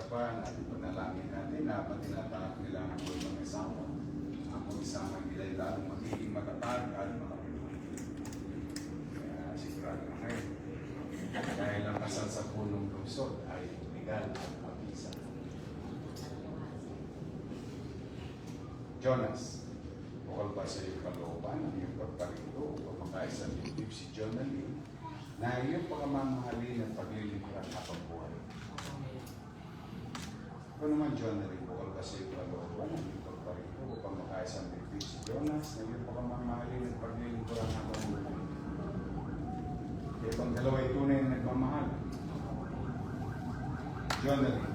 pa natin panalangin natin na pati natangak nila ang buhay ng asawa. Ako isama nila ay lalong magiging matatag at makapilong. Kaya sigurado na ngayon. Dahil ang kasal sa punong lungsod ay legal at mabisa. Jonas, bukal ba sa iyong kalooban ang iyong pagparito o makaisa dibdib si Jonalyn na iyong pagmamahalin at paglilingkuran habang buhay? Kung naman Jonalyn, bukal ba sa iyong kalooban ang iyong pagparito upang makaisa dibdib si Jonas na iyong pagmamahalin at paglilingkuran habang buhay? Kaya pang dalawa ay tunay na nagmamahal. Jonalyn,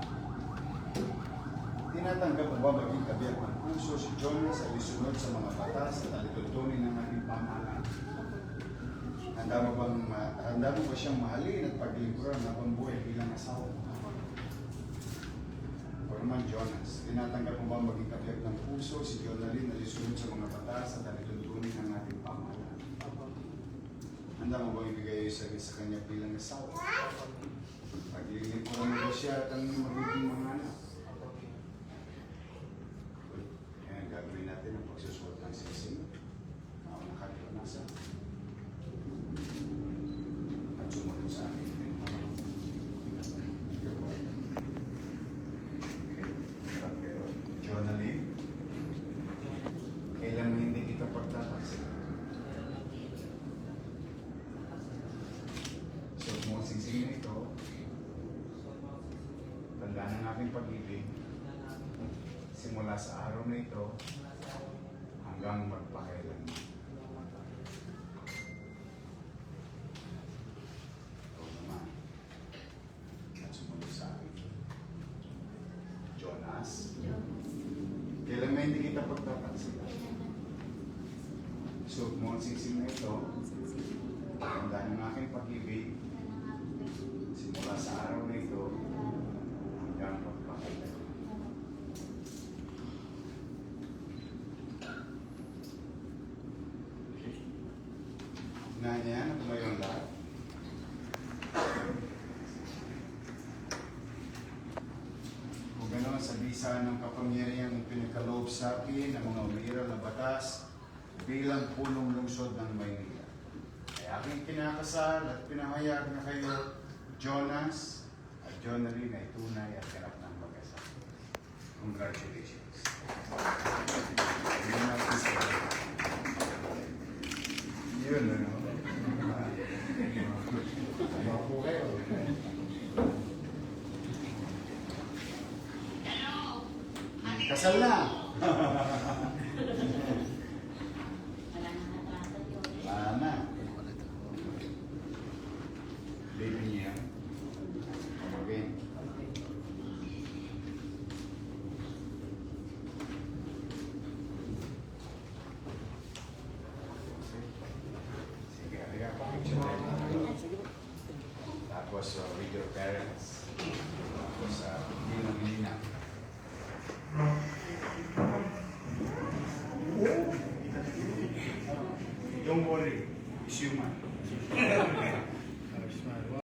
tinatanggap mo ba maging kabiyak ng puso si Jonas ay isunod sa mga batas at alituntunin ng ating pamahalaan? Handa mo ba siyang mahalin at paglingkuran habang buhay bilang asawa? O naman Jonas, tinatanggap mo ba maging kabiyak ng puso si Jonalyn na isunod sa mga batas at alituntunin ng ating pamahalaan? Handa mo ba ibigay sa kanya bilang asawa? Paglilingkuran mo ba siya at ang magiging mga anak? Gagawin natin ang pagsusuot ng sisig. Maunang kaliwanasan. At sumunod sa akin. Okay. Jonalyn, kailan mo hindi kita pagtataksin? So, kung ang sisig na ito, tanda ng aking pag-ibig, simula sa araw na ito hanggang magpakailan. Ito naman. At sumunod sa akin. Jonas, kailan may hindi kita pagtataksin? So, kung ang sisig na ito, tanda ng aking pag-ibig, simula sa araw na ito hanggang magpakailan. Nanya, ano ba yung lahat? Kung gano'n, sa bisa ng kapangyarihang pinagkaloob sa akin ng mga umiiral na batas bilang punong lungsod ng Maynila. Ay aking kinakasal at pinahayag na kayo, Jonas at Jonalyn ay tunay at ganap ng mag-asawa. Congratulations. Yun, ano? Mapo kayo. Kasal na! Wala na. Baby niya. Okay. Sige, halika pa. Tapos with your parents. Tapos ninang-ninang. Don't worry, it's human.